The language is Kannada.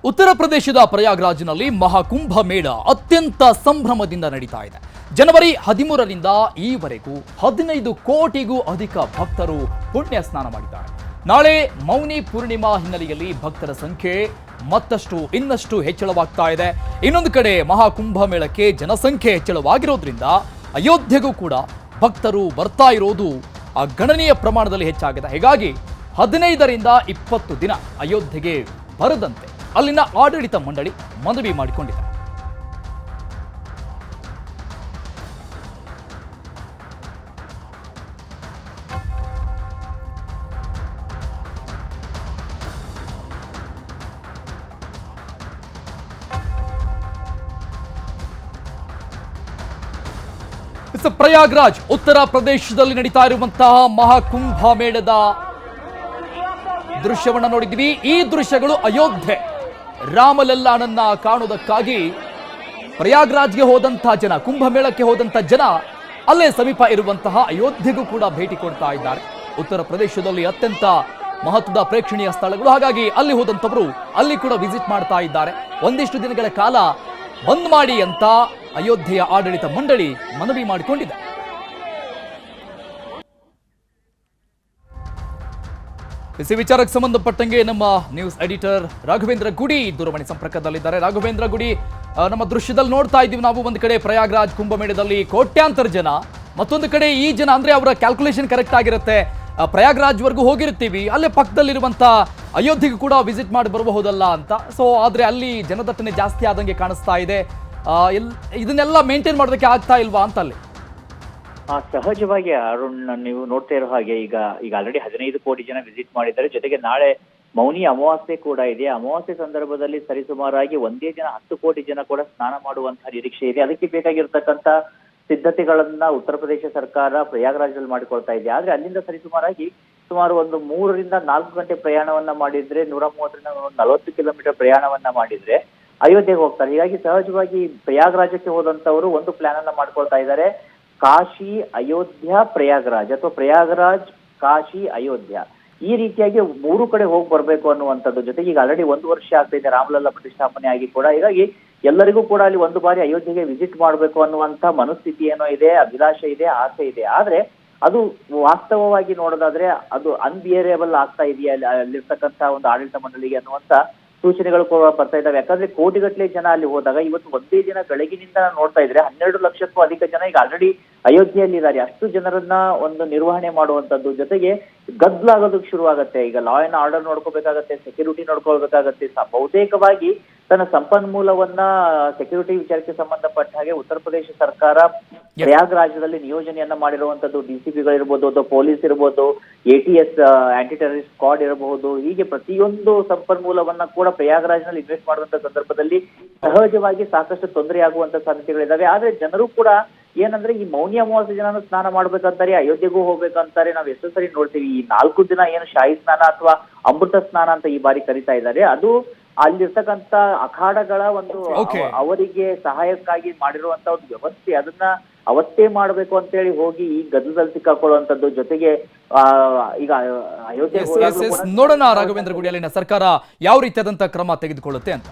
ಉತ್ತರ ಪ್ರದೇಶದ ಪ್ರಯಾಗ್ರಾಜ್ನಲ್ಲಿ ಮಹಾಕುಂಭ ಮೇಳ ಅತ್ಯಂತ ಸಂಭ್ರಮದಿಂದ ನಡೀತಾ ಇದೆ. ಜನವರಿ 13ರಿಂದ ಈವರೆಗೂ 15 ಕೋಟಿಗೂ ಅಧಿಕ ಭಕ್ತರು ಪುಣ್ಯ ಸ್ನಾನ ಮಾಡಿದ್ದಾರೆ. ನಾಳೆ ಮೌನಿ ಪೂರ್ಣಿಮಾ ಹಿನ್ನೆಲೆಯಲ್ಲಿ ಭಕ್ತರ ಸಂಖ್ಯೆ ಇನ್ನಷ್ಟು ಹೆಚ್ಚಳವಾಗ್ತಾ ಇದೆ. ಇನ್ನೊಂದು ಕಡೆ ಮಹಾಕುಂಭ ಮೇಳಕ್ಕೆ ಜನಸಂಖ್ಯೆ ಹೆಚ್ಚಳವಾಗಿರೋದ್ರಿಂದ ಅಯೋಧ್ಯೆಗೂ ಕೂಡ ಭಕ್ತರು ಬರ್ತಾ ಇರೋದು ಗಣನೀಯ ಪ್ರಮಾಣದಲ್ಲಿ ಹೆಚ್ಚಾಗಿದೆ. ಹೀಗಾಗಿ 15ರಿಂದ 20 ದಿನ ಅಯೋಧ್ಯೆಗೆ ಬರದಂತೆ ಅಲ್ಲಿನ ಆಡಳಿತ ಮಂಡಳಿ ಮನವಿ ಮಾಡಿಕೊಂಡಿದೆ. ಪ್ರಯಾಗ್ರಾಜ್ ಉತ್ತರ ಪ್ರದೇಶದಲ್ಲಿ ನಡೀತಾ ಇರುವಂತಹ ಮಹಾಕುಂಭ ಮೇಳದ ದೃಶ್ಯವನ್ನ ನೋಡಿದ್ವಿ. ಈ ದೃಶ್ಯಗಳು ಅಯೋಧ್ಯೆ ರಾಮಲಲ್ಲಾನನ್ನ ಕಾಣುವುದಕ್ಕಾಗಿ ಪ್ರಯಾಗ್ರಾಜ್ಗೆ ಹೋದಂತಹ ಜನ, ಕುಂಭಮೇಳಕ್ಕೆ ಹೋದಂತಹ ಜನ ಅಲ್ಲೇ ಸಮೀಪ ಇರುವಂತಹ ಅಯೋಧ್ಯೆಗೂ ಕೂಡ ಭೇಟಿ ಕೊಡ್ತಾ ಇದ್ದಾರೆ. ಉತ್ತರ ಪ್ರದೇಶದಲ್ಲಿ ಅತ್ಯಂತ ಮಹತ್ವದ ಪ್ರೇಕ್ಷಣೀಯ ಸ್ಥಳಗಳು, ಹಾಗಾಗಿ ಅಲ್ಲಿ ಹೋದಂತವರು ಅಲ್ಲಿ ಕೂಡ ವಿಸಿಟ್ ಮಾಡ್ತಾ ಇದ್ದಾರೆ. ಒಂದಿಷ್ಟು ದಿನಗಳ ಕಾಲ ಬಂದ್ ಮಾಡಿ ಅಂತ ಅಯೋಧ್ಯೆಯ ಆಡಳಿತ ಮಂಡಳಿ ಮನವಿ ಮಾಡಿಕೊಂಡಿದೆ. ಇಸಿ ವಿಚಾರಕ್ಕೆ ಸಂಬಂಧಪಟ್ಟಂಗೆ ನಮ್ಮ ನ್ಯೂಸ್ ಎಡಿಟರ್ ರಾಘವೇಂದ್ರ ಗುಡಿ ದೂರವಾಣಿ ಸಂಪರ್ಕದಲ್ಲಿದ್ದಾರೆ. ರಾಘವೇಂದ್ರ ಗುಡಿ, ನಮ್ಮ ದೃಶ್ಯದಲ್ಲಿ ನೋಡ್ತಾ ಇದ್ದೀವಿ ನಾವು, ಒಂದು ಕಡೆ ಪ್ರಯಾಗ್ರಾಜ್ ಕುಂಭಮೇಳದಲ್ಲಿ ಕೋಟ್ಯಾಂತರ ಜನ, ಮತ್ತೊಂದು ಕಡೆ ಈ ಜನ ಅಂದ್ರೆ ಅವರ ಕ್ಯಾಲ್ಕುಲೇಷನ್ ಕರೆಕ್ಟ್ ಆಗಿರುತ್ತೆ. ಪ್ರಯಾಗ್ರಾಜ್ ವರ್ಗೂ ಹೋಗಿರ್ತೀವಿ, ಅಲ್ಲೇ ಪಕ್ಕದಲ್ಲಿರುವಂತ ಅಯೋಧ್ಯೆಗೂ ಕೂಡ ವಿಸಿಟ್ ಮಾಡಿ ಬರಬಹುದಲ್ಲ ಅಂತ. ಸೊ ಆದ್ರೆ ಅಲ್ಲಿ ಜನದಟ್ಟಣೆ ಜಾಸ್ತಿ ಆದಂಗೆ ಕಾಣಿಸ್ತಾ ಇದೆ. ಇದನ್ನೆಲ್ಲ ಮೇಂಟೈನ್ ಮಾಡೋದಕ್ಕೆ ಆಗ್ತಾ ಇಲ್ವಾ ಅಂತ ಅಲ್ಲಿ? ಸಹಜವಾಗಿ ಅರುಣ್, ನೀವು ನೋಡ್ತಾ ಇರೋ ಹಾಗೆ ಈಗ ಆಲ್ರೆಡಿ 15 ಕೋಟಿ ಜನ ವಿಸಿಟ್ ಮಾಡಿದ್ದಾರೆ. ಜೊತೆಗೆ ನಾಳೆ ಮೌನಿ ಅಮಾವಾಸ್ಯೆ ಕೂಡ ಇದೆ. ಅಮಾವಾಸ್ಯೆ ಸಂದರ್ಭದಲ್ಲಿ ಸರಿಸುಮಾರಾಗಿ ಒಂದೇ ದಿನ 10 ಕೋಟಿ ಜನ ಕೂಡ ಸ್ನಾನ ಮಾಡುವಂತಹ ನಿರೀಕ್ಷೆ ಇದೆ. ಅದಕ್ಕೆ ಬೇಕಾಗಿರ್ತಕ್ಕಂಥ ಸಿದ್ಧತೆಗಳನ್ನ ಉತ್ತರ ಪ್ರದೇಶ ಸರ್ಕಾರ ಪ್ರಯಾಗ್ರಾಜ್ನಲ್ಲಿ ಮಾಡಿಕೊಳ್ತಾ ಇದೆ. ಆದ್ರೆ ಅಲ್ಲಿಂದ ಸುಮಾರು ಒಂದು 3 ರಿಂದ 4 ಗಂಟೆ ಪ್ರಯಾಣವನ್ನ ಮಾಡಿದ್ರೆ, 130 ರಿಂದ 140 ಕಿಲೋಮೀಟರ್ ಪ್ರಯಾಣವನ್ನ ಮಾಡಿದ್ರೆ ಅಯೋಧ್ಯೆಗೆ ಹೋಗ್ತಾರೆ. ಹೀಗಾಗಿ ಸಹಜವಾಗಿ ಪ್ರಯಾಗ್ರಾಜಕ್ಕೆ ಹೋದಂತವರು ಒಂದು ಪ್ಲಾನ್ ಅನ್ನ ಮಾಡ್ಕೊಳ್ತಾ ಇದ್ದಾರೆ. ಕಾಶಿ ಅಯೋಧ್ಯ ಪ್ರಯಾಗ್ರಾಜ್ ಅಥವಾ ಪ್ರಯಾಗ್ರಾಜ್ ಕಾಶಿ ಅಯೋಧ್ಯ, ಈ ರೀತಿಯಾಗಿ 3 ಕಡೆ ಹೋಗಿ ಬರ್ಬೇಕು ಅನ್ನುವಂಥದ್ದು. ಜೊತೆಗೆ ಈಗ ಆಲ್ರೆಡಿ 1 ವರ್ಷ ಆಗ್ತಾ ಇದೆ ರಾಮಲಲ್ಲಾ ಪ್ರತಿಷ್ಠಾಪನೆ ಆಗಿ ಕೂಡ. ಹೀಗಾಗಿ ಎಲ್ಲರಿಗೂ ಕೂಡ ಅಲ್ಲಿ ಒಂದು ಬಾರಿ ಅಯೋಧ್ಯೆಗೆ ವಿಸಿಟ್ ಮಾಡಬೇಕು ಅನ್ನುವಂಥ ಮನಸ್ಥಿತಿ ಏನೋ ಇದೆ, ಅಭಿಲಾಷೆ ಇದೆ, ಆಸೆ ಇದೆ. ಆದ್ರೆ ಅದು ವಾಸ್ತವವಾಗಿ ನೋಡೋದಾದ್ರೆ ಅದು ಅನ್ಬಿಯರೇಬಲ್ ಆಗ್ತಾ ಇದೆಯಾ ಅಲ್ಲಿರ್ತಕ್ಕಂಥ ಒಂದು ಆಡಳಿತ ಮಂಡಳಿಗೆ ಅನ್ನುವಂಥ ಸೂಚನೆಗಳು ಕೂಡ ಬರ್ತಾ ಇದ್ದಾವೆ. ಯಾಕಂದ್ರೆ ಕೋಟಿಗಟ್ಟಲೆ ಜನ ಅಲ್ಲಿ ಹೋದಾಗ ಇವತ್ತು ಒಂದೇ ದಿನ ಬೆಳಗಿನಿಂದ ನೋಡ್ತಾ ಇದ್ರೆ 12 ಲಕ್ಷಕ್ಕೂ ಅಧಿಕ ಜನ ಈಗ ಆಲ್ರೆಡಿ ಅಯೋಧ್ಯೆಯಲ್ಲಿ ಇದ್ದಾರೆ. ಅಷ್ಟು ಜನರನ್ನ ಒಂದು ನಿರ್ವಹಣೆ ಮಾಡುವಂತದ್ದು, ಜೊತೆಗೆ ಗದ್ದಲಾಗೋದಕ್ಕೆ ಶುರುವಾಗುತ್ತೆ. ಈಗ ಲಾ ಅಂಡ್ ಆರ್ಡರ್ ನೋಡ್ಕೋಬೇಕಾಗತ್ತೆ, ಸೆಕ್ಯೂರಿಟಿ ನೋಡ್ಕೊಳ್ಬೇಕಾಗತ್ತೆ. ಬಹುತೇಕವಾಗಿ ತನ್ನ ಸಂಪನ್ಮೂಲವನ್ನ ಸೆಕ್ಯೂರಿಟಿ ವಿಚಾರಕ್ಕೆ ಸಂಬಂಧಪಟ್ಟ ಹಾಗೆ ಉತ್ತರ ಪ್ರದೇಶ ಸರ್ಕಾರ ಪ್ರಯಾಗ್ರಾಜ್ಯದಲ್ಲಿ ನಿಯೋಜನೆಯನ್ನ ಮಾಡಿರುವಂತದ್ದು. ಡಿಸಿಪಿಗಳಿರ್ಬೋದು ಅಥವಾ ಪೊಲೀಸ್ ಇರ್ಬೋದು, ATS ಆಂಟಿ ಟೆರರಿಸ್ಟ್ ಸ್ಕ್ವಾಡ್ ಇರಬಹುದು, ಹೀಗೆ ಪ್ರತಿಯೊಂದು ಸಂಪನ್ಮೂಲವನ್ನ ಕೂಡ ಪ್ರಯಾಗ್ರಾಜ್ನಲ್ಲಿ ಇನ್ವೆಸ್ಟ್ ಮಾಡುವಂತ ಸಂದರ್ಭದಲ್ಲಿ ಸಹಜವಾಗಿ ಸಾಕಷ್ಟು ತೊಂದರೆ ಆಗುವಂತ ಸಾಧ್ಯತೆಗಳಿದಾವೆ. ಆದ್ರೆ ಜನರು ಕೂಡ ಏನಂದ್ರೆ ಈ ಮೌನಿ ಅಮಾವಾಸ್ಯೆ ಜನ ಸ್ನಾನ ಮಾಡ್ಬೇಕಂತಾರೆ, ಅಯೋಧ್ಯೆಗೂ ಹೋಗ್ಬೇಕಂತಾರೆ. ನಾವ್ ಎಷ್ಟು ಸರಿ ನೋಡ್ತೀವಿ ಈ 4 ದಿನ ಏನು ಶಾಹಿ ಸ್ನಾನ ಅಥವಾ ಅಮೃತ ಸ್ನಾನ ಅಂತ ಈ ಬಾರಿ ಕರೀತಾ ಇದ್ದಾರೆ. ಅದು ಅಲ್ಲಿರ್ತಕ್ಕಂಥ ಅಖಾಡಗಳ ಒಂದು ಅವರಿಗೆ ಸಹಾಯಕ್ಕಾಗಿ ಮಾಡಿರುವಂತ ಒಂದು ವ್ಯವಸ್ಥೆ. ಅದನ್ನ ಅವತ್ತೇ ಮಾಡ್ಬೇಕು ಅಂತ ಹೇಳಿ ಹೋಗಿ ಈ ಗದ್ದಲದಲ್ಲಿ ಸಿಕ್ಕಾಕೊಳ್ಳುವಂತದ್ದು. ಜೊತೆಗೆ ಈಗ ಅಯೋಧ್ಯೆ ನೋಡೋಣ ರಾಘವೇಂದ್ರ ಗುಡಿ, ಅಲ್ಲಿನ ಸರ್ಕಾರ ಯಾವ ರೀತಿಯಾದಂತಹ ಕ್ರಮ ತೆಗೆದುಕೊಳ್ಳುತ್ತೆ ಅಂತ.